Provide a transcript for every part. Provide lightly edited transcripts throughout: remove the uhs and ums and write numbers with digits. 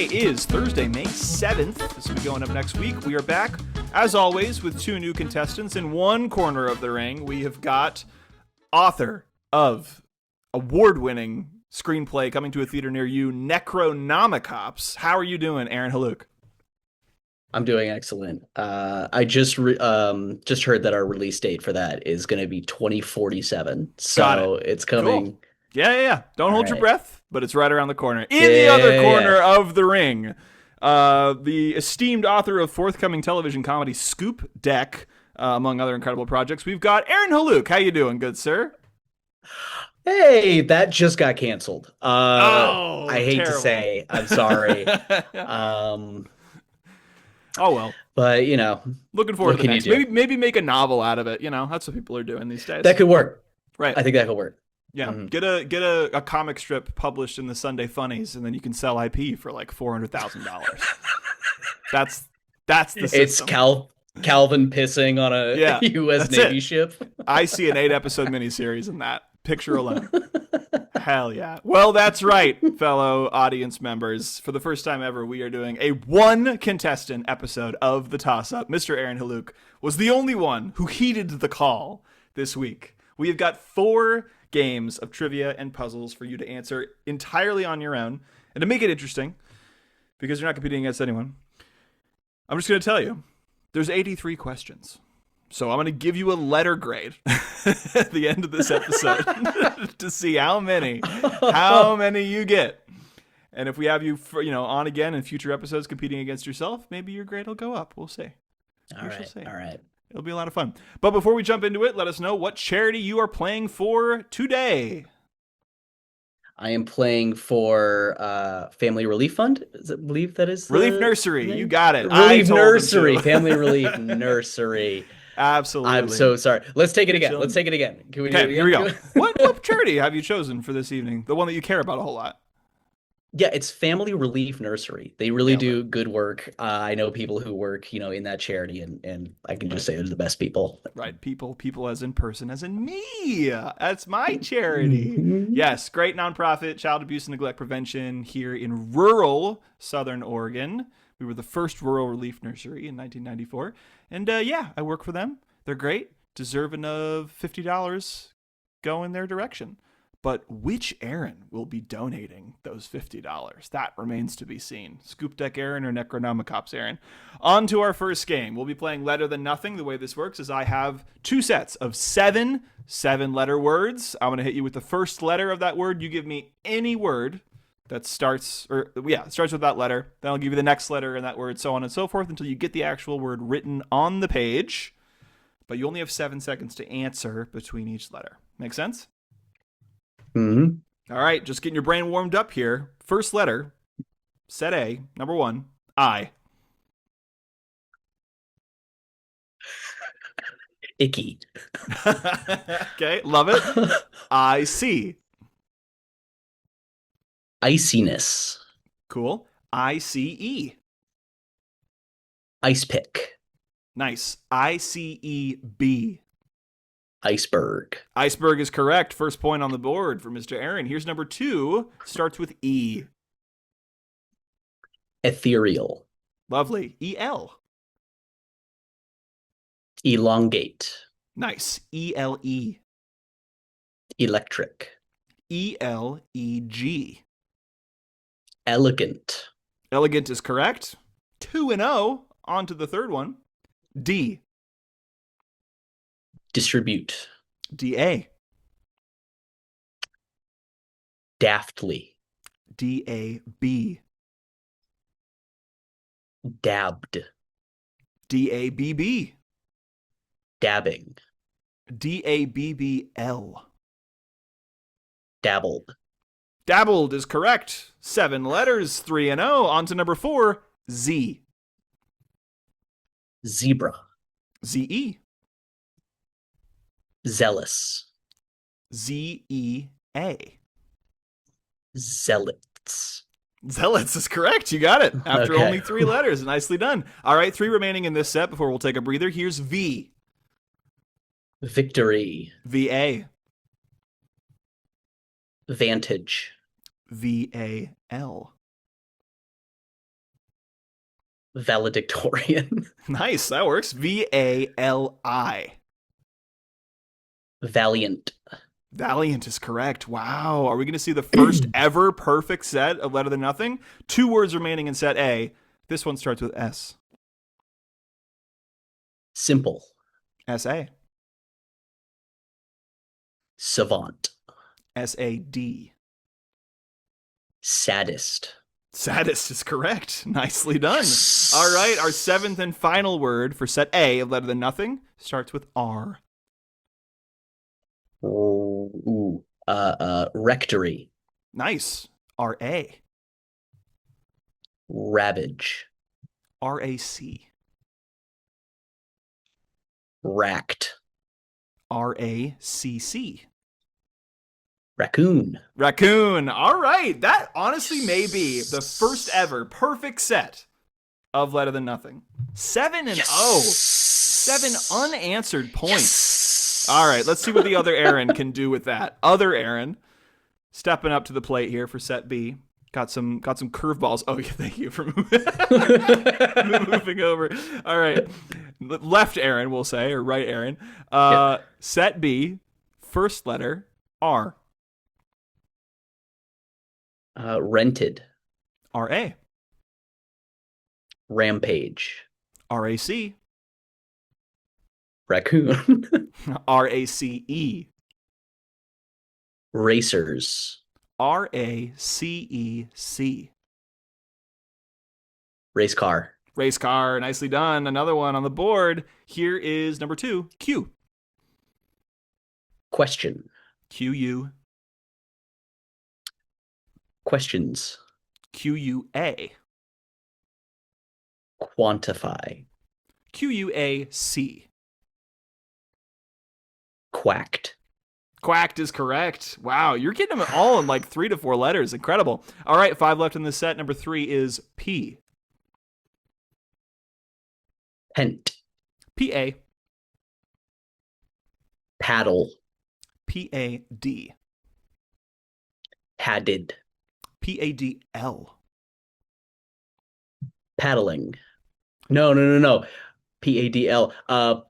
Today is Thursday, May 7th. This will be going up next week. We are back, as always, with two new contestants. In one corner of the ring, we have got author of award-winning screenplay coming to a theater near you, Necronomicops. How are you doing, Aaron Hluch? I'm doing excellent. I just heard that our release date for that is going to be 2047. Got it. So it's coming. Cool. Yeah. Don't All hold your right. breath, but it's right around the corner. In the Yeah, other yeah, corner yeah. of the ring, the esteemed author of forthcoming television comedy Scoop Deck, among other incredible projects, we've got Aaron Hluch. How you doing, good sir? Hey, that just got canceled. I Oh, hate to terrible. say, I'm sorry. Um, Oh well. but Looking forward what to the can you next. do? Maybe make a novel out of it. That's what people are doing these days. That could work. Right. I think that could work. Yeah. Mhm. Get a comic strip published in the Sunday Funnies, and then you can sell IP for like $400,000. That's the It's system. Calvin pissing on a Yeah, U.S. that's Navy it. ship. I see an 8-episode miniseries in that picture alone. Hell yeah. Well, that's right, fellow audience members. For the first time ever, we are doing a one contestant episode of The Toss Up. Mr. Aaron Hluch was the only one who heeded the call this week. We have got 4 games of trivia and puzzles for you to answer entirely on your own. And to make it interesting, because you're not competing against anyone, I'm just going to tell you, there's 83 questions. So I'm going to give you a letter grade at the end of this episode to see how many you get. And if we have you on again in future episodes competing against yourself, maybe your grade will go up. We'll see. All right. It'll be a lot of fun. But before we jump into it, let us know what charity you are playing for today. I am playing for Family Relief Fund. I believe that is Relief the Nursery. name? You got it. Relief I told them Nursery. to. Family Relief Nursery. Absolutely. I'm so sorry. Let's take it You're again. chilling. Let's take it again. Can we do Okay, it here we again? go. What charity have you chosen for this evening? The one that you care about a whole lot. Yeah, it's Family Relief Nursery. They really Nailed it. do good work. I know people who work, in that charity, and I can just say they're the best people. Right, people as in person, as in me. That's my charity. Mhm. Yes, great nonprofit child abuse and neglect prevention here in rural Southern Oregon. We were the first rural relief nursery in 1994. And I work for them. They're great, deserving of $50 going their direction. But which Aaron will be donating those $50? That remains to be seen. Scoop Deck Aaron or Necronomicops Aaron? On to our first game. We'll be playing Letter Than Nothing. The way this works is I have 2 sets of 7 7-letter words. I'm going to hit you with the first letter of that word. You give me any word that starts with that letter. Then I'll give you the next letter in that word, so on and so forth, until you get the actual word written on the page. But you only have 7 seconds to answer between each letter. Make sense? Mhm. All right, just getting your brain warmed up here. First letter, set A, number 1, I. Icky. Okay, love it. I see. Iciness. Cool. ICE. Ice pick. Nice. ICEB. Iceberg. Iceberg is correct. First point on the board for Mr. Aaron. Here's number 2. Starts with E. Ethereal. Lovely. EL. Elongate. Nice. ELE. Electric. ELEG. Elegant. Elegant is correct. 2-0. On to the third one. D. Distribute. DA. Daftly. DAB. Dabbed. DABB. Dabbing. DABBL. Dabbled. Dabbled is correct. 7 letters, 3-0. On to number 4, Z. Zebra. ZE. Zealous. ZEA. Zealots. Zealots is correct. You got it. After Okay. only 3 letters. Nicely done. All right, 3 remaining in this set before we'll take a breather. Here's V. Victory. VA. Vantage. VAL. Valedictorian. Nice, that works. VALI. Valiant. Valiant is correct. Wow. Are we going to see the first ever perfect set of Letter Than Nothing? 2 words remaining in set A. This one starts with S. Simple. SA. Savant. SAD. Saddest. Saddest is correct. Nicely done. All right, our 7th and final word for set A of Letter Than Nothing starts with R. Rectory. Nice. RA. Ravage. RAC. Racked. RACC. Raccoon. Raccoon. All right. That honestly may be the first ever perfect set of Letter Than Nothing. 7-0. 7 unanswered points. All right. Let's see what the other Aaron can do with that. Other Aaron stepping up to the plate here for set B. Got some curveballs. Oh, yeah, thank you for moving over. All right. Left Aaron, we'll say, or right Aaron. Set B, first letter, R. Rented. RA. Rampage. RAC. Raccoon. RACE. Racers. RACEC. Race car. Race car. Nicely done. Another one on the board. Here is number 2, Q. Question. QU. Questions. QUA. Quantify. QUAC. Quacked. Quacked is correct. Wow, you're getting them all in like 3 to 4 letters. Incredible. All right, 5 left in this set. Number 3 is P. Pent. PA. Paddle. PAD. Padded. PADL. Paddling. No. PADL.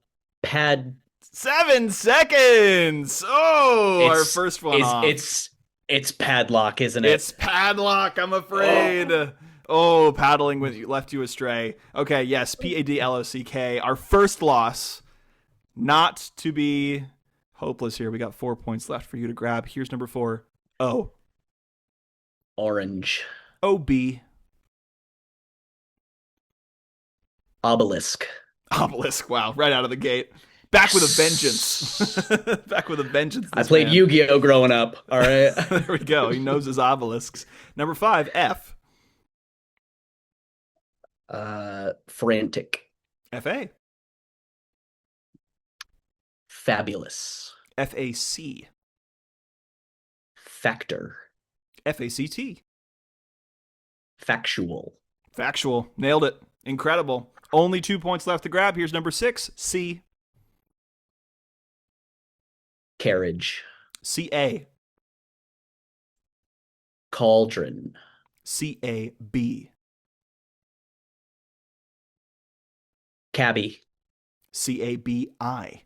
Pad. 7 seconds. Oh, our first one off. It's padlock, isn't it? It's padlock, I'm afraid. Oh, paddling left you astray. Okay, yes, PADLOCK. Our first loss. Not to be hopeless here. We got 4 points left for you to grab. Here's number 4. O. Orange. OB. Obelisk. Obelisk. Wow, right out of the gate. Back with a vengeance. Back with a vengeance. I played Yu-Gi-Oh! Growing up. All right. There we go. He knows his obelisks. Number 5, F. Frantic. FA. Fabulous. FAC. Factor. FACT. Factual. Factual. Nailed it. Incredible. Only 2 points left to grab. Here's number 6, C. Carriage. CA. Cauldron. CAB. Cabby. CABI.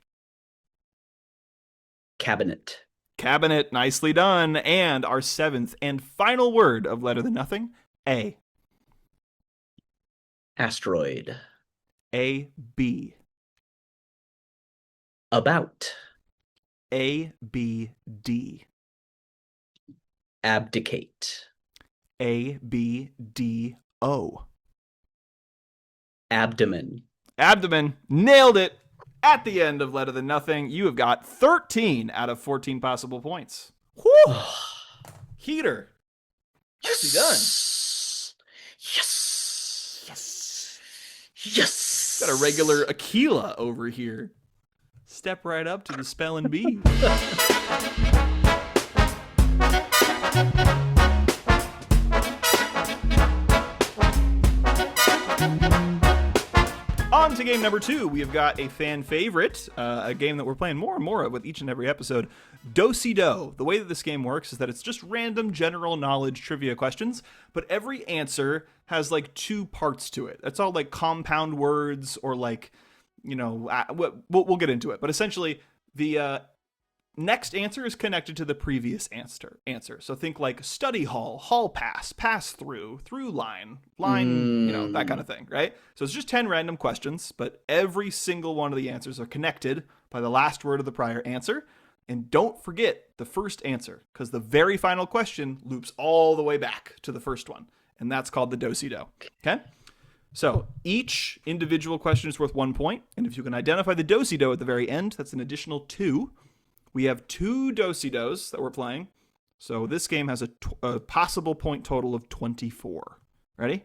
Cabinet. Cabinet. Nicely done. And our 7th and final word of Letter Than Nothing, A. Asteroid. AB. About. ABD. Abdicate. ABDO. Abdomen. Abdomen. Nailed it. At the end of Letter Than Nothing, you have got 13 out of 14 possible points. Whew. Heater. Nicely done. Yes. Got a regular Aquila over here. Step right up to the spelling bee. On On to game number 2. We have got a fan favorite, a game that we're playing more and more of with each and every episode, Do-Si-Do. The way that this game works is that it's just random general knowledge trivia questions, but every answer has like 2 parts to it. It's all like compound words or like, you know, we'll get into it. But essentially, the next answer is connected to the previous answer. So think like study hall, hall pass, pass through line, you know, that kind of thing, right? So it's just 10 random questions, but every single one of the answers are connected by the last word of the prior answer. And don't forget the first answer, because the very final question loops all the way back to the first one. And that's called the Do-Si-Do. Okay? So each individual question is worth 1 point. And if you can identify the Do-Si-Do at the very end, that's an additional 2. We have 2 Do-Si-Dos that we're playing. So this game has a possible point total of 24. Ready?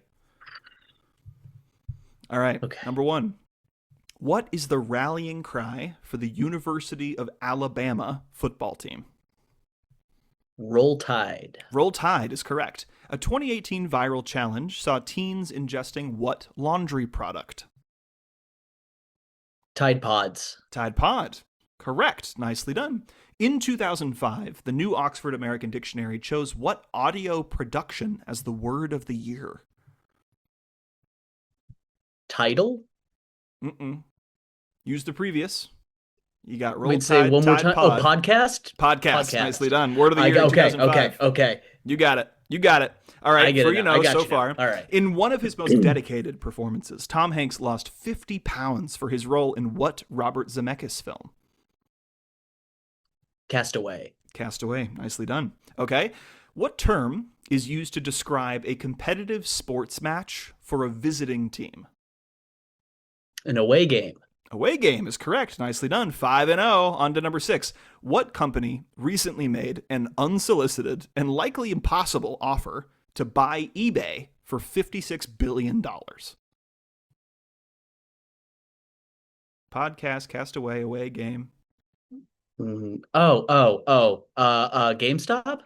All right. Okay. Number 1. What is the rallying cry for the University of Alabama football team? Roll Tide. Roll Tide is correct. A 2018 viral challenge saw teens ingesting what laundry product? Tide Pods. Tide Pod. Correct. Nicely done. In 2005, the New Oxford American Dictionary chose what audio production as the word of the year? Title? Use the previous. You got Roll Wait, Tide, say one more time. Pod. Oh, podcast? Podcast. Nicely done. Word of the year in 2005. Okay. You got it. All right, for you know so far. All right. In one of his most dedicated performances, Tom Hanks lost 50 pounds for his role in what Robert Zemeckis film? Castaway. Castaway. Nicely done. Okay. What term is used to describe a competitive sports match for a visiting team? An away game. Away game is correct. Nicely done. 5-0. On to number 6. What company recently made an unsolicited and likely impossible offer to buy eBay for $56 billion? Podcast, Castaway, away game. GameStop?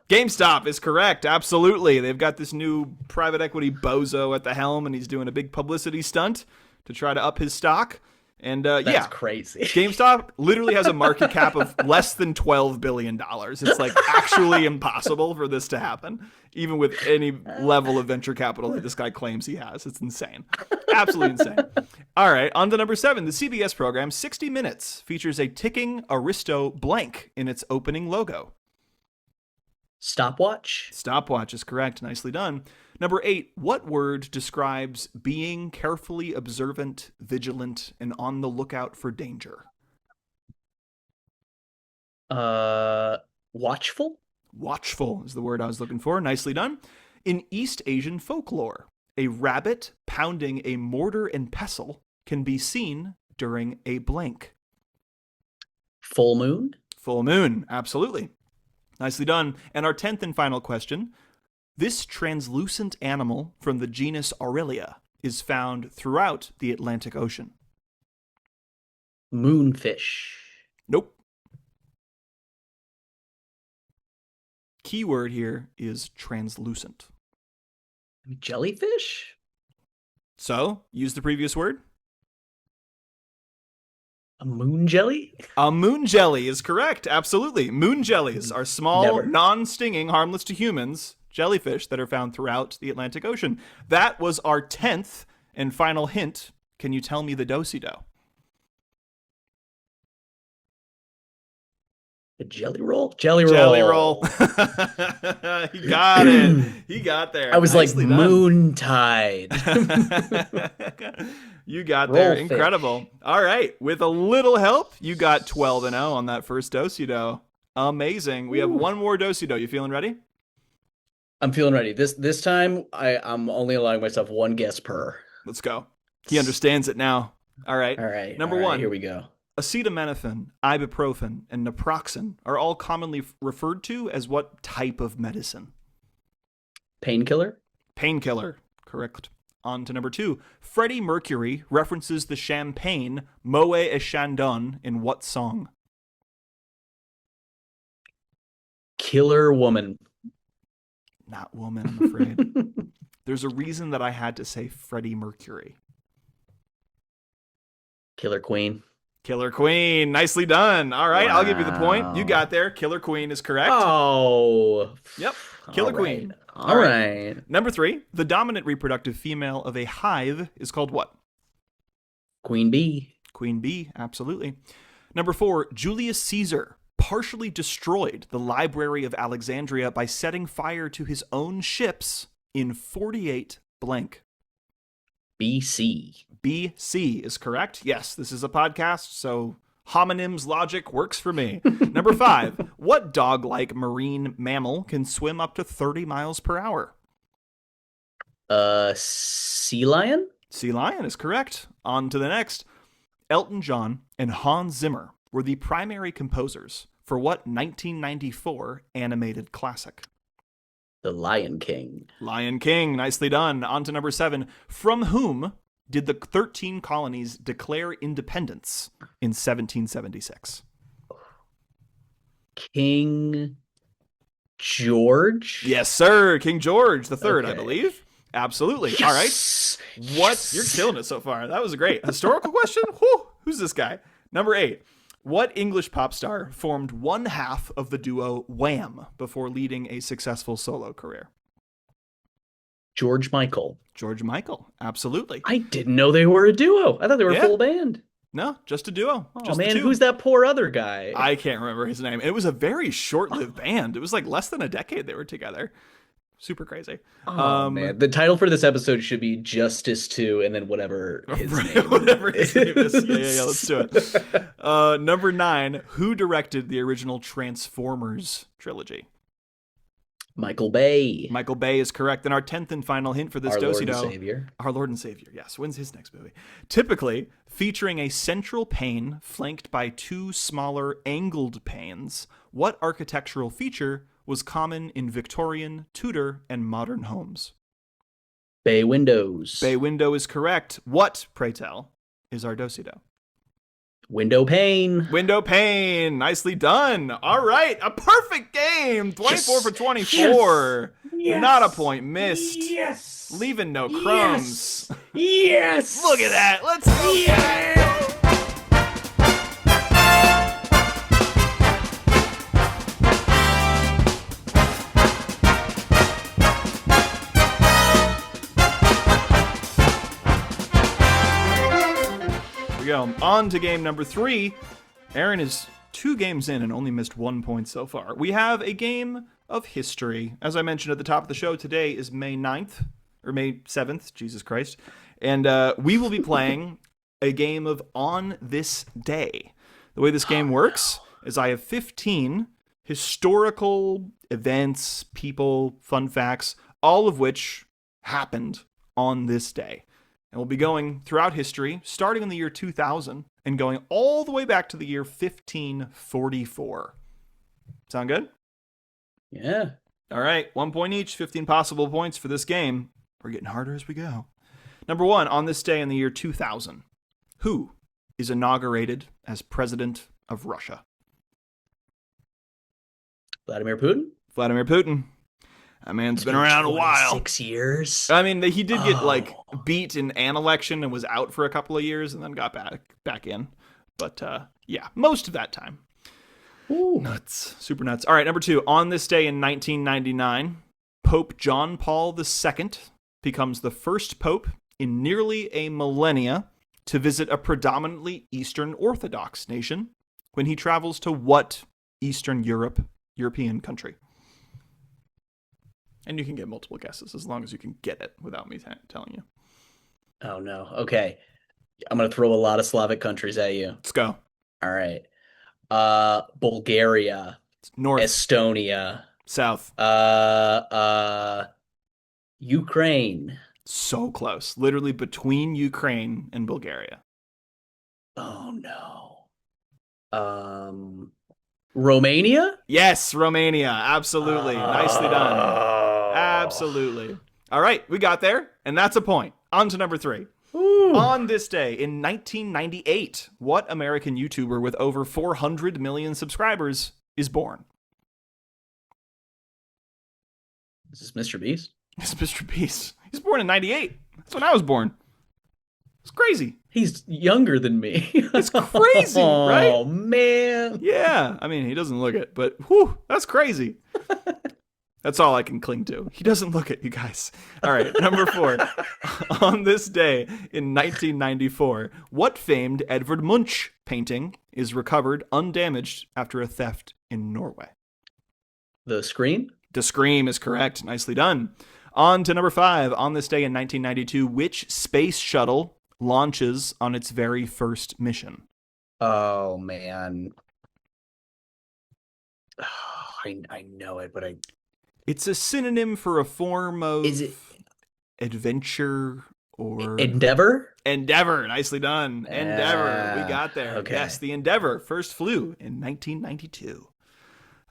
GameStop is correct. Absolutely. They've got this new private equity bozo at the helm, and he's doing a big publicity stunt to try to up his stock. And That's crazy. GameStop literally has a market cap of less than $12 billion. It's like actually impossible for this to happen, even with any level of venture capital that this guy claims he has. It's insane. Absolutely insane. All right, on to number 7. The CBS program 60 Minutes features a ticking Aristo blank in its opening logo. Stopwatch? Stopwatch is correct. Nicely done. Number 8. What word describes being carefully observant, vigilant, and on the lookout for danger? Watchful? Watchful is the word I was looking for. Nicely done. In East Asian folklore, a rabbit pounding a mortar and pestle can be seen during a blank. Full moon? Full moon, absolutely. Nicely done. And our 10th and final question. This translucent animal from the genus Aurelia is found throughout the Atlantic Ocean. Moonfish. Nope. Keyword here is translucent. Jellyfish? So, use the previous word. A moon jelly? A moon jelly is correct. Absolutely. Moon jellies are small, non-stinging, harmless to humans jellyfish that are found throughout the Atlantic Ocean. That was our 10th and final hint. Can you tell me the Do-Si-Do? A jelly roll? Jelly He roll. got it. He got there. I was Nicely like, done. moon tide. You got there. Roll Incredible. fish. All right. With a little help, you got 12-0 on that first Do-Si-Do. Amazing. We have one more Do-Si-Do. You feeling ready? I'm feeling ready. This time, I'm only allowing myself one guess per. Let's go. He understands it now. All right. Number 1. Here we go. Acetaminophen, ibuprofen, and naproxen are all commonly referred to as what type of medicine? Painkiller? Painkiller. Correct. On to number 2. Freddie Mercury references the champagne Moët et Chandon in what song? Killer Woman. Not woman, I'm afraid. There's a reason that I had to say Freddie Mercury. Killer Queen. Killer Queen. Nicely done. All right, I'll give you the point. You Wow. got there. Killer Queen is correct. Oh. Yep. All Killer right. Queen. All right. Number 3. The dominant reproductive female of a hive is called what? Queen Bee. Queen Bee. Absolutely. Number 4. Julius Caesar partially destroyed the Library of Alexandria by setting fire to his own ships in 48 blank. BC. BC is correct. Yes, this is a podcast, so homonyms logic works for me. Number 5. What dog-like marine mammal can swim up to 30 miles per hour? Sea lion? Sea lion is correct. On to the next. Elton John and Hans Zimmer were the primary composers for what 1994 animated classic? The Lion King. Lion King. Nicely done. On to number 7. From whom did the 13 colonies declare independence in 1776? King George? Yes, sir. King George the Third, I Okay. believe. Absolutely. Yes! All right. What? Yes! You're killing it so far. That was great. Historical question? Whew. Who's this guy? Number 8. What English pop star formed one half of the duo Wham before leading a successful solo career? George Michael. George Michael. Absolutely. I didn't know they were a duo. I thought they were a Yeah. full band. No, just a duo. Oh Just the man, two. who's that poor other guy? I can't remember his name. It was a very short-lived band. It was like less than a decade they were together. Super crazy. Oh man, the title for this episode should be Justice 2 and then whatever his name. Whatever his name is. Yeah, let's do it. Number 9, who directed the original Transformers trilogy? Michael Bay. Michael Bay is correct. And our 10th and final hint for this Our Lord and do-si-do. Savior. Our Lord and Savior, yes. When's his next movie? Typically featuring a central pane flanked by 2 smaller angled panes, what architectural feature was common in Victorian, Tudor, and modern homes? Bay windows. Bay window is correct. What, pray tell, is our do-si-do? Window pane. Window pane. Nicely done. All right. A perfect game. 24 for 24. Yes. Not a point missed. Yes. Leaving no crumbs. Yes. Look at that. Let's go. Yeah. Here we go. On to game number 3. Aaron is 2 games in and only missed 1 point so far. We have a game of history. As I mentioned at the top of the show, today is May 9th, or May 7th, Jesus Christ. And we will be playing a game of On This Day. The way this game works is I have 15 historical events, people, fun facts, all of which happened on this day. And we'll be going throughout history, starting in the year 2000 and going all the way back to the year 1544. Sound good? Yeah. All right, 1 point each, 15 possible points for this game. We're getting harder as we go. Number 1, on this day in the year 2000, who is inaugurated as president of Russia? Vladimir Putin. Vladimir Putin. That man's been around a while. 6 years. I mean, he did get beat in an election and was out for a couple of years and then got back in. But yeah, most of that time. Ooh. Nuts. Super nuts. All right, number 2. On this day in 1999, Pope John Paul II becomes the first pope in nearly a millennia to visit a predominantly Eastern Orthodox nation when he travels to what Eastern European country? And you can get multiple guesses as long as you can get it without me telling you. Oh no. Okay. I'm going to throw a lot of Slavic countries at you. Let's go. All right. Bulgaria, It's north, Estonia, south. Ukraine. So close. Literally between Ukraine and Bulgaria. Oh no. Romania? Yes, Romania. Absolutely. Nicely done. Absolutely. All right, we got there, and that's a point. On to number 3. Ooh. On this day in 1998, what American YouTuber with over 400 million subscribers is born? Is this Mr. Beast? It's Mr. Beast. He's born in 98. That's when I was born. It's crazy. He's younger than me. It's crazy, right? Oh, man. Yeah. I mean, he doesn't look it, but whew, that's crazy. That's all I can cling to. He doesn't look it, you guys. All right, number 4. On this day in 1994, what famed Edvard Munch painting is recovered undamaged after a theft in Norway? The Scream? The Scream is correct. Nicely done. On to number 5. On this day in 1992, which space shuttle launches on its very first mission? Oh, man. Oh, I know it, but It's a synonym for a form of is it adventure or Endeavor? Endeavor. Nicely done. Endeavor. We got there. Okay. Yes, the Endeavor first flew in 1992.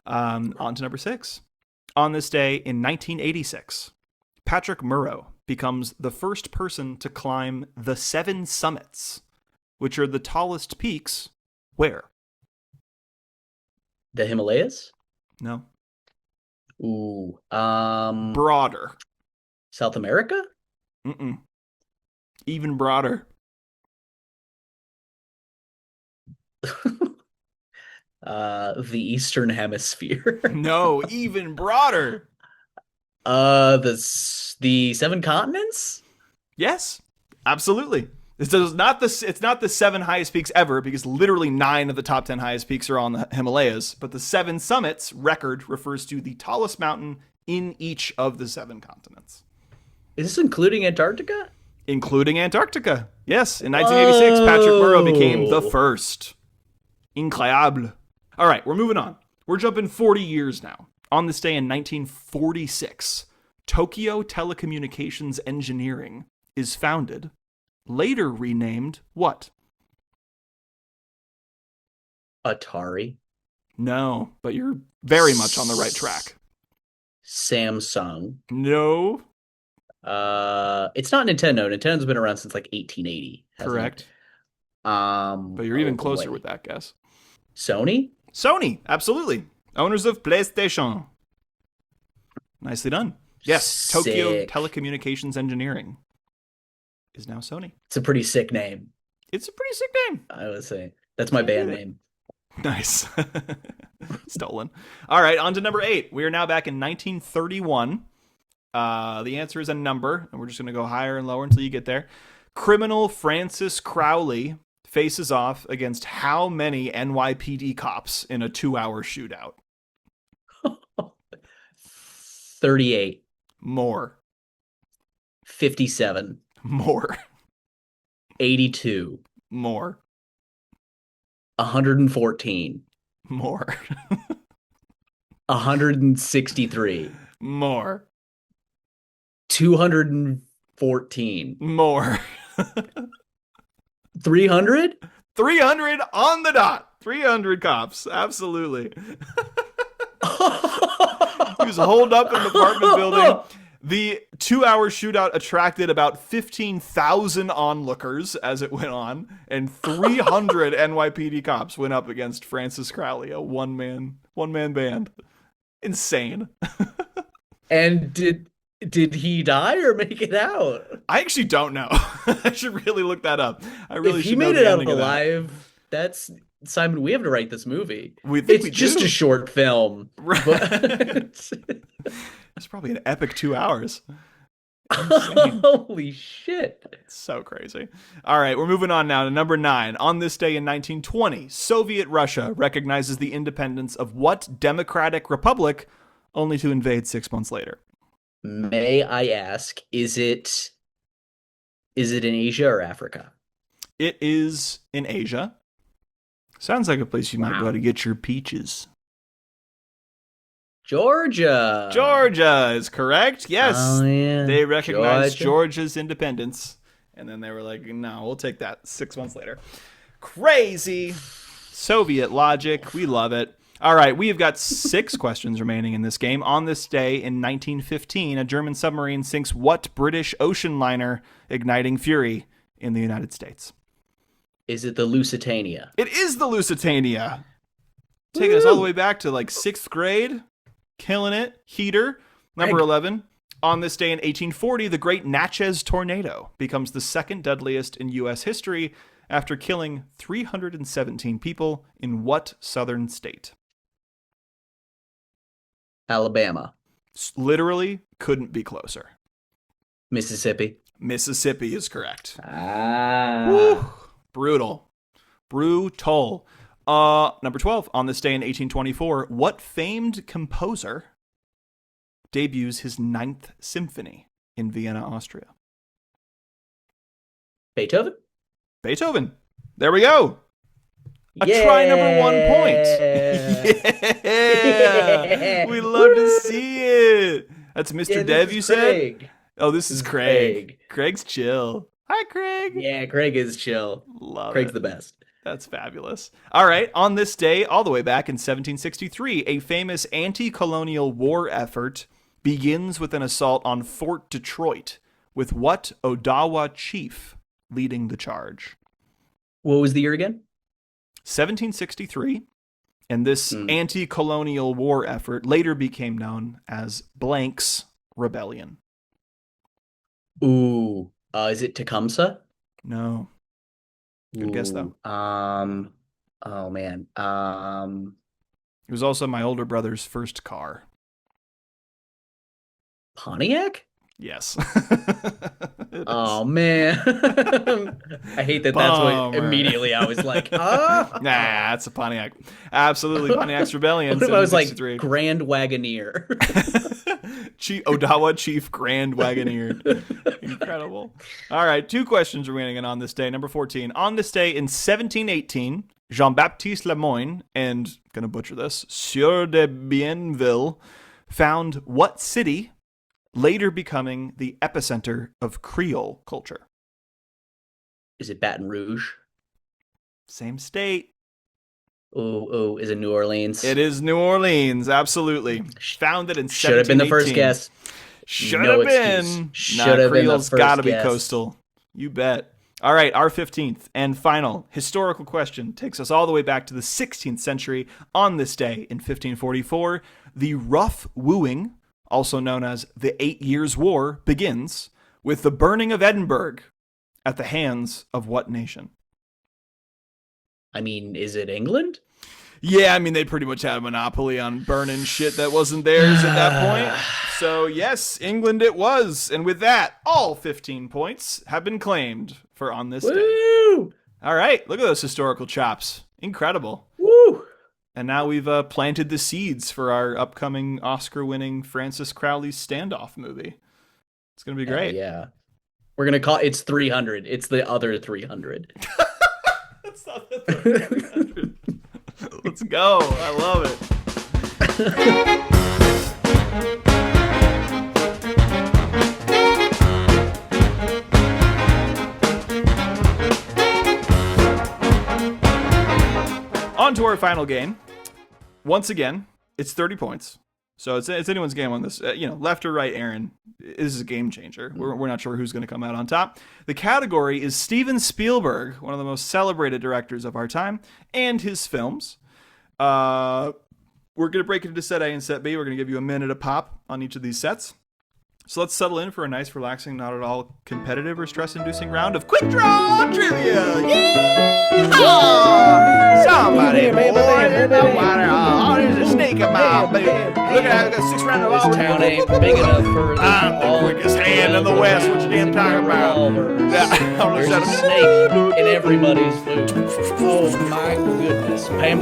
On to number 6. On this day in 1986, Patrick Murrow becomes the first person to climb the 7 summits, which are the tallest peaks where? The Himalayas? No. Ooh. Broader. South America? Mm-mm. Even broader. The Eastern Hemisphere. No, even broader. The 7 continents? Yes, absolutely. It's not the 7 highest peaks ever, because literally 9 of the top 10 highest peaks are on the Himalayas. But the 7 summits record refers to the tallest mountain in each of the 7 continents. Is this including Antarctica? Including Antarctica. Yes, in 1986, Patrick Murrow became the first. Incroyable. All right, we're moving on. We're jumping 40 years now. On this day in 1946, Tokyo Telecommunications Engineering is founded, later renamed what? Atari. No, but you're very much on the right track. Samsung. No. It's not Nintendo. Nintendo's been around since like 1880. Correct. It? But you're even closer with that guess. Sony? Sony, absolutely. Owners of PlayStation. Nicely done. Yes, Sick. Tokyo Telecommunications Engineering is now Sony. It's a pretty sick name. It's a pretty sick name. I would say. That's my band name. Nice. Stolen. All right, on to number 8. We are now back in 1931. The answer is a number, and we're just going to go higher and lower until you get there. Criminal Francis Crowley faces off against how many NYPD cops in a 2-hour shootout? 38. More. 57. More. 82. More. 114. More. 163. More. 214. More. 300? 300 on the dot. 300 cops. Absolutely. He was holed up in an apartment building. The 2-hour shootout attracted about 15,000 onlookers as it went on, and 300 NYPD cops went up against Francis Crowley, a one-man band. Insane. And did he die or make it out? I actually don't know. I should really look that up. I really if he should know made the it out ending of that. alive, that's Simon. We have to write this movie. It's just a short film. Right. But... It's probably an epic 2 hours. Holy shit. It's so crazy. All right, we're moving on now to number 9. On this day in 1920, Soviet Russia recognizes the independence of what democratic republic, only to invade 6 months later? May I ask, is it in Asia or Africa? It is in Asia. Sounds like a place you might go to get your peaches. Georgia. Georgia is correct. Yes. Oh, yeah. They recognized Georgia's independence. And then they were like, no, we'll take that 6 months later. Crazy. Soviet logic. We love it. All right, we have got 6 questions remaining in this game. On this day in 1915, a German submarine sinks what British ocean liner, igniting fury in the United States? Is it the Lusitania? It is the Lusitania. Taking us all the way back to like 6th grade. Killing it. Heater. Number 11. On this day in 1840, the Great Natchez Tornado becomes the second deadliest in U.S. history after killing 317 people in what southern state? Alabama. Literally couldn't be closer. Mississippi. Mississippi is correct. Ah. Brutal. Number 12. On this day in 1824, what famed composer debuts his 9th symphony in Vienna, Austria? Beethoven. There we go. Try number 1 point. Yeah. We love to see it. That's Mr. Dev, you said? Oh, this is Craig. Craig's chill. Hi, Craig. Yeah, Craig is chill. Craig's the best. That's fabulous. All right. On this day, all the way back in 1763, a famous anti-colonial war effort begins with an assault on Fort Detroit, with what Odawa chief leading the charge? What was the year again? 1763. And this anti-colonial war effort later became known as Blank's Rebellion. Ooh. Is it Tecumseh? No. Good guess, though. Oh, man. It was also my older brother's first car. Pontiac? Yes. Oh, man. I hate that that's what immediately I was like, Nah, it's a Pontiac. Absolutely, Pontiac's Rebellion. What if I was like Grand Wagoneer? Odawa Chief Grand Wagoneer. Incredible. All right, 2 questions remaining and on this day. Number 14. On this day in 1718, Jean-Baptiste Lemoyne and, gonna butcher this, Sieur de Bienville found what city, later becoming the epicenter of Creole culture? Is it Baton Rouge? Same state. Oh, is it New Orleans? It is New Orleans, absolutely. Founded in 1718. Should have been the first guess. Should have been. Should have been the first gotta guess. Be coastal. You bet. All right, our 15th and final historical question takes us all the way back to the 16th century. On this day in 1544, the Rough Wooing, also known as the 8 Years' War, begins with the burning of Edinburgh at the hands of what nation? I mean, is it England? Yeah, I mean, they pretty much had a monopoly on burning shit that wasn't theirs at that point. So, yes, England it was. And with that, all 15 points have been claimed for On This Day. All right, look at those historical chops. Incredible. Woo! And now we've planted the seeds for our upcoming Oscar-winning Francis Crowley's Standoff movie. It's going to be great. Yeah. We're going to call it's 300. It's the other 300. That's not the 300. Let's go. I love it. On to our final game. Once again, it's 30 points. So it's anyone's game on this. Left or right, Aaron, this is a game changer. We're not sure who's going to come out on top. The category is Steven Spielberg, one of the most celebrated directors of our time, and his films. We're going to break it into set A and set B. We're going to give you a minute a pop on each of these sets. So let's settle in for a nice, relaxing, not at all competitive or stress-inducing round of Quick Draw Trivia! Yeah! Somebody, boy, there's a snake about, baby. Look at that, 6 rounds of This town ain't big enough for I'm the quickest hand in the West. What you damn talking about? There's a snake in everybody's food. Oh my goodness. Pam.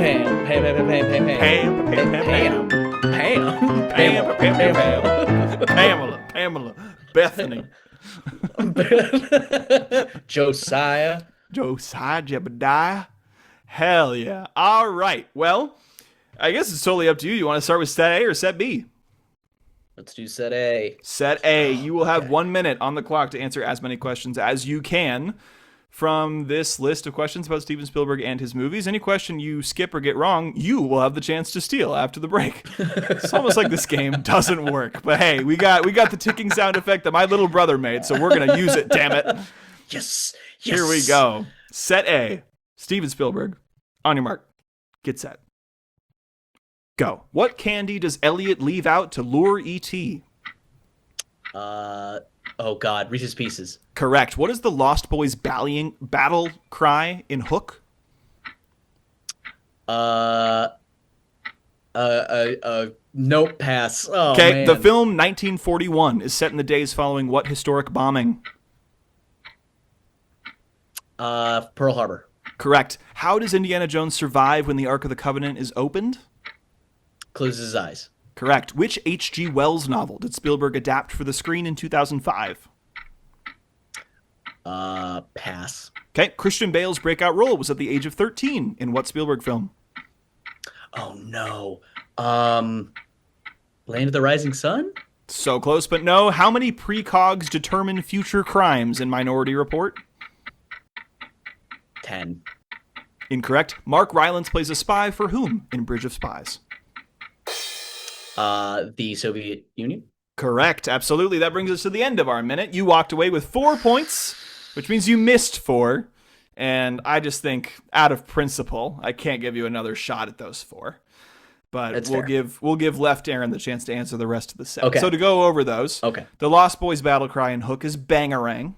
Pamela. Bethany. Josiah Jebediah. Hell yeah. All right. Well, I guess it's totally up to you. You want to start with set A or set B? Let's do set A. Set A. You will have 1 minute on the clock to answer as many questions as you can from this list of questions about Steven Spielberg and his movies. Any question you skip or get wrong, you will have the chance to steal after the break. It's almost like this game doesn't work. But hey, we got the ticking sound effect that my little brother made, so we're going to use it, damn it. Yes. Here we go. Set A. Steven Spielberg. On your mark. Get set. Go. What candy does Elliot leave out to lure E.T.? Oh God, Reese's Pieces. Correct. What is the Lost Boys battle cry in Hook? Uh, Nope, pass. Oh Okay, the man. film 1941 is set in the days following what historic bombing? Pearl Harbor. Correct. How does Indiana Jones survive when the Ark of the Covenant is opened? Closes his eyes. Correct. Which H.G. Wells novel did Spielberg adapt for the screen in 2005? Pass. Okay, Christian Bale's breakout role was at the age of 13 in what Spielberg film? Oh no. Land of the Rising Sun? So close, but no. How many precogs determine future crimes in Minority Report? 10. Incorrect. Mark Rylance plays a spy for whom in Bridge of Spies? The Soviet Union? Correct. Absolutely. That brings us to the end of our minute. You walked away with 4 points, which means you missed 4. And I just think, out of principle, I can't give you another shot at those 4. But That's we'll fair. give Left Aaron the chance to answer the rest of the set. Okay. So to go over those, Okay. the Lost Boys battle cry in Hook is Bangarang.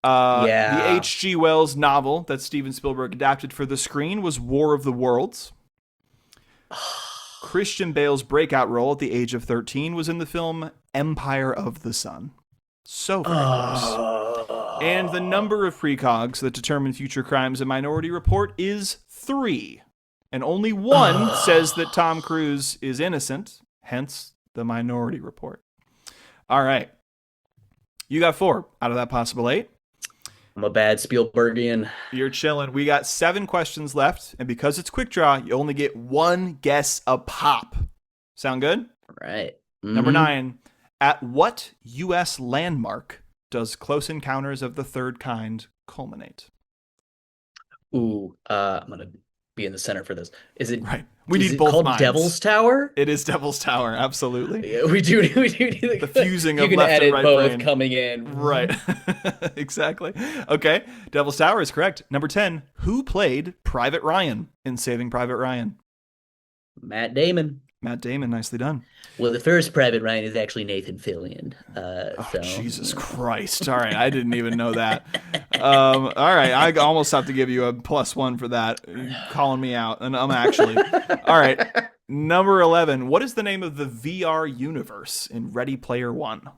Yeah. The H.G. Wells novel that Steven Spielberg adapted for the screen was War of the Worlds. Christian Bale's breakout role at the age of 13 was in the film Empire of the Sun. So very close. And the number of precogs that determine future crimes in Minority Report is 3. And only one says that Tom Cruise is innocent, hence the Minority Report. All right. You got 4 out of that possible 8. I'm a bad Spielbergian. You're chilling. We got 7 questions left, and because it's quick draw, you only get 1 guess a pop. Sound good? Right. Number 9. At what U.S. landmark does Close Encounters of the Third Kind culminate? Ooh, I'm gonna be in the center for this. Is it Right. We is need it both called minds. Devil's Tower? It is Devil's Tower, absolutely. Yeah, we do need The fusing you of can left and edit right both brain. coming in. Right. Exactly. Okay. Devil's Tower is correct. Number 10. Who played Private Ryan in Saving Private Ryan? Matt Damon. Matt Damon. Nicely done. Well, the first Private Ryan is actually Nathan Fillion. So Jesus Christ. All right. I didn't even know that. All right. I almost have to give you a +1 for that. You're calling me out. And I'm actually. All right. Number 11. What is the name of the VR universe in Ready Player One?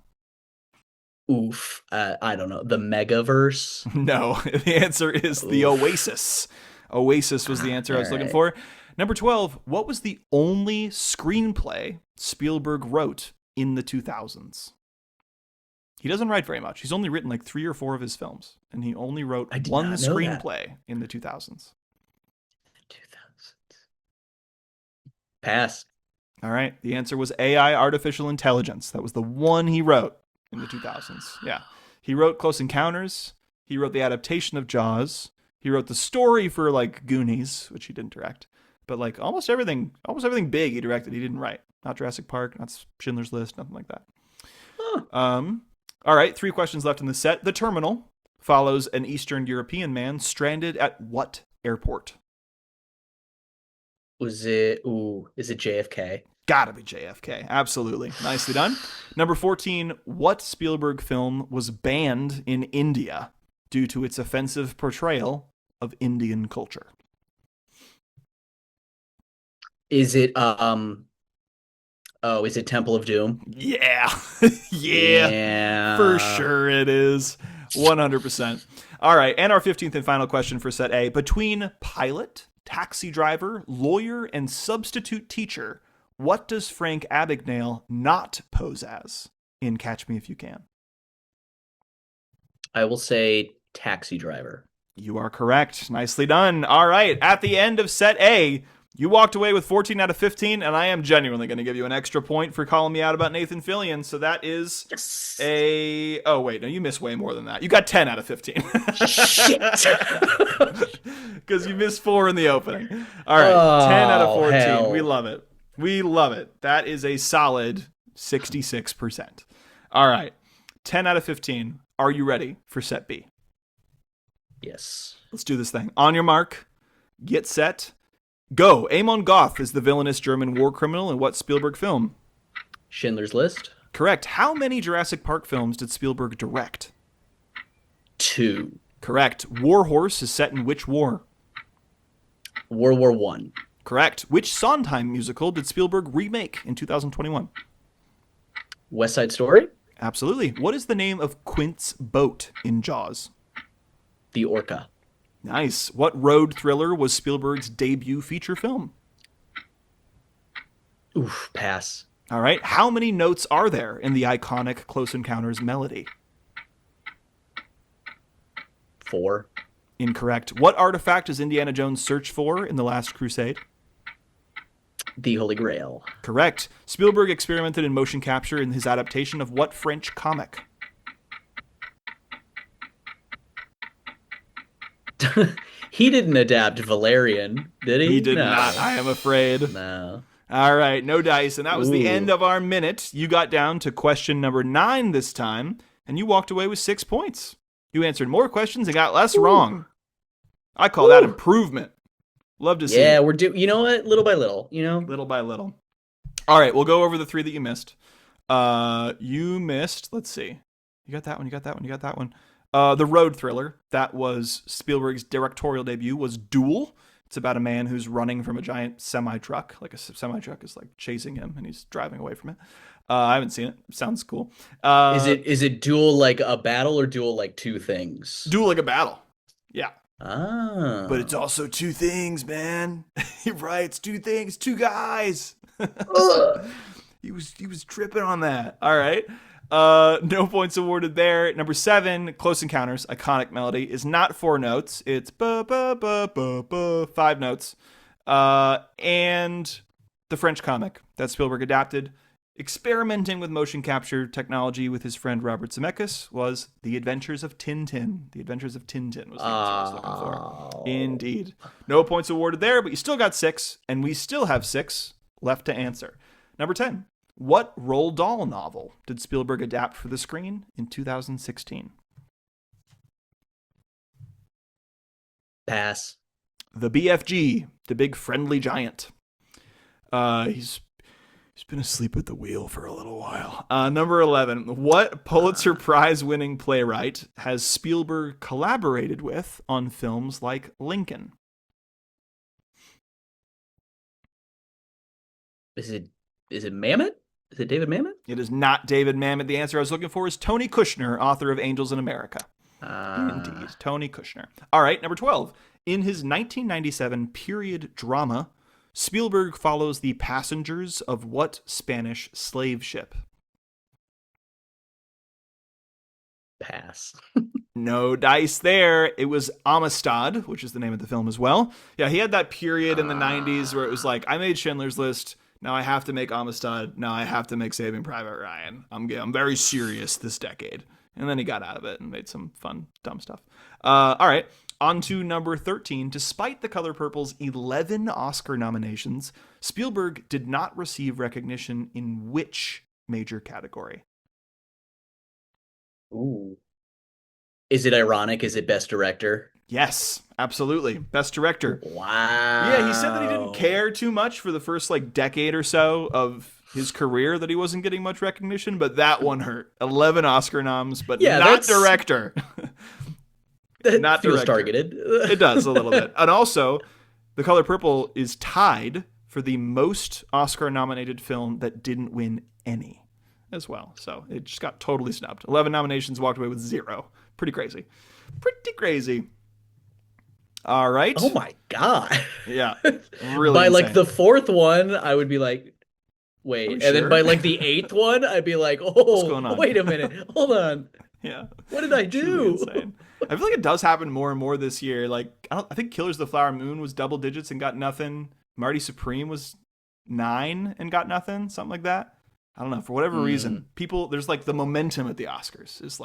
Oof. I don't know. The Megaverse. No. The answer is the Oasis. Oasis was the answer I was looking for. Number 12. What was the only screenplay Spielberg wrote in the 2000s? He doesn't write very much. He's only written like 3 or 4 of his films, and he only wrote one screenplay in the 2000s. 2000s. Pass. All right. The answer was AI, artificial intelligence. That was the one he wrote in the 2000s. Yeah. He wrote Close Encounters. He wrote the adaptation of Jaws. He wrote the story for like Goonies, which he didn't direct. But like almost everything big he directed, he didn't write. Not Jurassic Park, not Schindler's List, nothing like that. Huh. All right, 3 questions left in the set. The Terminal follows an Eastern European man stranded at what airport? Is it JFK? Gotta be JFK. Absolutely. Nicely done. Number 14, what Spielberg film was banned in India due to its offensive portrayal of Indian culture? Is it is it Temple of Doom? Yeah. Yeah. For sure it is. 100%. All right, and our 15th and final question for set A. Between pilot, taxi driver, lawyer, and substitute teacher, what does Frank Abagnale not pose as in Catch Me If You Can? I will say taxi driver. You are correct. Nicely done. All right, at the end of set A, you walked away with 14 out of 15, and I am genuinely going to give you an extra point for calling me out about Nathan Fillion. So that is a... Oh, wait. No, you missed way more than that. You got 10 out of 15. Shit. Because you missed 4 in the opening. All right. 10 out of 14. Hell. We love it. We love it. That is a solid 66%. All right. 10 out of 15. Are you ready for set B? Yes. Let's do this thing. On your mark. Get set. Go. Amon Goth is the villainous German war criminal in what Spielberg film? Schindler's List. Correct. How many Jurassic Park films did Spielberg direct? 2. Correct. War Horse is set in which war? World War One. Correct. Which Sondheim musical did Spielberg remake in 2021? West Side Story. Absolutely. What is the name of Quint's boat in Jaws? The Orca. Nice. What road thriller was Spielberg's debut feature film? Oof, pass. All right. How many notes are there in the iconic Close Encounters melody? 4. Incorrect. What artifact does Indiana Jones search for in The Last Crusade? The Holy Grail. Correct. Spielberg experimented in motion capture in his adaptation of what French comic? He didn't adapt Valerian, did he? He did No. not, I am afraid. No. All right, no dice. And that was the Ooh. end of our minute. You got down to question number 9 this time, and you walked away with 6 points. You answered more questions and got less wrong. I call that improvement. Love to see Yeah, it. you know what? Little by little, Little by little. All right, we'll go over the 3 that you missed. You missed, let's see. You got that one, you got that one, you got that one. The road thriller, that was Spielberg's directorial debut, was Duel. It's about a man who's running from a giant semi-truck. Like a semi-truck is like chasing him and he's driving away from it. I haven't seen it. Sounds cool. Is it duel like a battle or duel like 2 things? Duel like a battle. Yeah. Ah. But it's also 2 things, man. Right, it's 2 things, 2 guys. He was tripping on that. All right. No points awarded there. Number 7, Close Encounters, iconic melody, is not 4 notes. It's ba ba ba ba ba 5 notes. And the French comic that Spielberg adapted, experimenting with motion capture technology with his friend Robert Zemeckis, was The Adventures of Tintin. The Adventures of Tintin was the answer I was looking for. Indeed. No points awarded there, but you still got 6, and we still have 6 left to answer. Number 10. What Roald Dahl novel did Spielberg adapt for the screen in 2016? Pass. The BFG, The Big Friendly Giant. He's been asleep at the wheel for a little while. Number 11. What Pulitzer Prize-winning playwright has Spielberg collaborated with on films like Lincoln? Is it Mamet? Is it David Mamet? It is not David Mamet. The answer I was looking for is Tony Kushner, author of Angels in America. Indeed, Tony Kushner. All right, number 12. In his 1997 period drama, Spielberg follows the passengers of what Spanish slave ship? Pass. No dice there. It was Amistad, which is the name of the film as well. Yeah, he had that period in the 90s where it was like, I made Schindler's List. Now I have to make Amistad. Now I have to make Saving Private Ryan. I'm very serious this decade. And then he got out of it and made some fun, dumb stuff. All right. On to number 13. Despite The Color Purple's 11 Oscar nominations, Spielberg did not receive recognition in which major category? Ooh. Is it ironic? Is it Best Director? Yes, absolutely. Best Director. Wow. Yeah, he said that he didn't care too much for the first decade or so of his career, that he wasn't getting much recognition, but that one hurt. 11 Oscar noms, but not director. That not feels director. targeted. It does a little bit. And also, The Color Purple is tied for the most Oscar-nominated film that didn't win any as well. So it just got totally snubbed. 11 nominations, walked away with 0. Pretty crazy. Pretty crazy. All right. Oh my God. Yeah. Really by insane. the 4th one, I would be like, wait. And then by the 8th one, I'd be like, What's going on? Wait a minute. Hold on. Yeah. What did I do? Insane. I feel like it does happen more and more this year. I think Killers of the Flower Moon was double digits and got nothing. Marty Supreme was 9 and got nothing. Something like that. I don't know. For whatever reason, people, there's the momentum at the Oscars is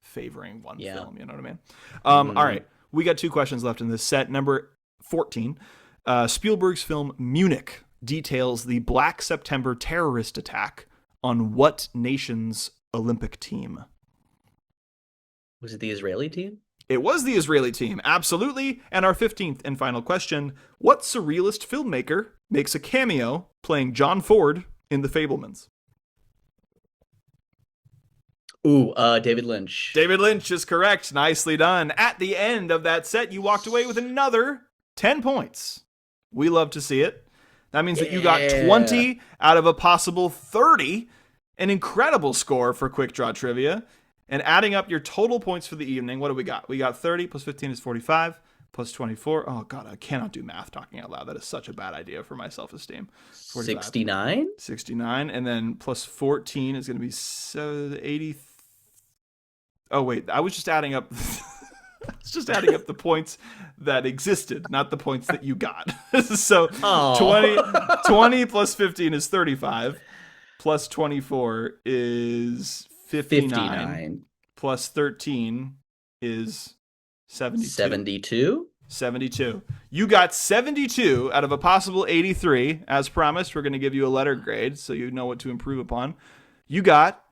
favoring one film. You know what I mean? All right. We got 2 questions left in this set. Number 14. Spielberg's film Munich details the Black September terrorist attack on what nation's Olympic team? Was it the Israeli team? It was the Israeli team, absolutely. And our 15th and final question. What surrealist filmmaker makes a cameo playing John Ford in The Fabelmans? Ooh, David Lynch. David Lynch is correct. Nicely done. At the end of that set, you walked away with another 10 points. We love to see it. That means that you got 20 out of a possible 30. An incredible score for Quick Draw Trivia. And adding up your total points for the evening, what do we got? We got 30 plus 15 is 45 plus 24. Oh, God, I cannot do math talking out loud. That is such a bad idea for my self-esteem. 69? 69. And then plus 14 is going to be 80. Oh, wait. I was just adding up. It's just adding up the points that existed, not the points that you got. So 20 plus 15 is 35. Plus 24 is 59. Plus 13 is 72. 72. You got 72 out of a possible 83. As promised, we're going to give you a letter grade so you know what to improve upon. You got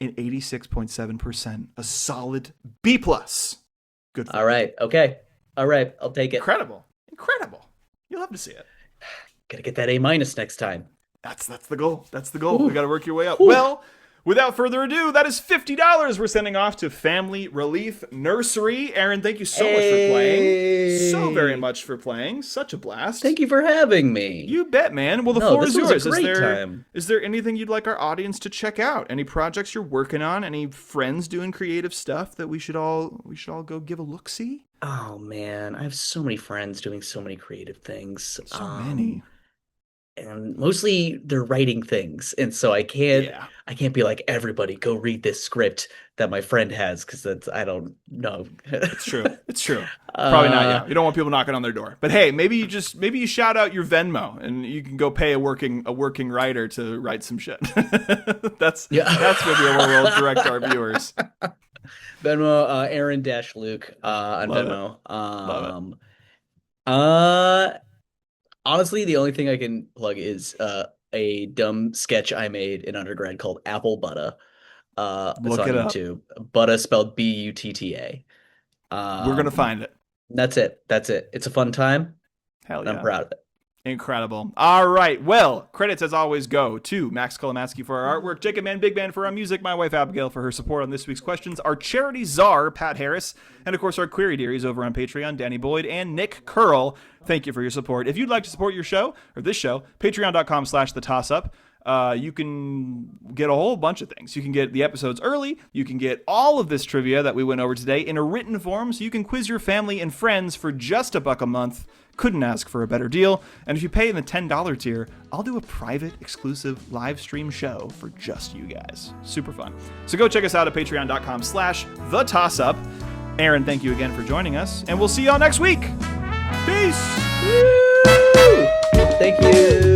an 86.7%, a solid B+. Good. All right. Okay. All right. I'll take it. Incredible. You love to see it. Gotta get that A- next time. That's the goal. Ooh. We got to work your way up. Ooh. Well, without further ado, that is $50 we're sending off to Family Relief Nursery. Aaron, thank you so much for playing. So very much for playing. Such a blast. Thank you for having me. You bet, man. Well, the floor is yours. A great time. Is there anything you'd like our audience to check out? Any projects you're working on? Any friends doing creative stuff that we should all go give a look-see? Oh, man. I have so many friends doing so many creative things. So many. And mostly they're writing things, and so I can't be like, everybody go read this script that my friend has, because I don't know. It's true. Probably not. Yeah, you don't want people knocking on their door. But hey, maybe you shout out your Venmo, and you can go pay a working writer to write some shit. That's maybe where we'll direct our viewers. Venmo, Aaron Hluch on Love Venmo. Love it. Honestly, the only thing I can plug is a dumb sketch I made in undergrad called Apple Butta. It's on YouTube. Butta spelled B-U-T-T-A. We're gonna find it. That's it. It's a fun time. Hell yeah. I'm proud of it. Incredible. All right. Well, credits as always go to Max Kolomatsky for our artwork, Jacob Man, Big Man for our music, my wife Abigail for her support on this week's questions, our charity czar, Pat Harris, and of course our query dearies over on Patreon, Danny Boyd and Nick Curl. Thank you for your support. If you'd like to support your show, or this show, patreon.com/thetossup. You can get a whole bunch of things. You can get the episodes early. You can get all of this trivia that we went over today in a written form, so you can quiz your family and friends for just $1 a month. Couldn't ask for a better deal. And if you pay in the $10 tier, I'll do a private, exclusive live stream show for just you guys. Super fun. So go check us out at patreon.com/thetossup. Aaron, thank you again for joining us, and we'll see y'all next week. Peace. Woo! Thank you.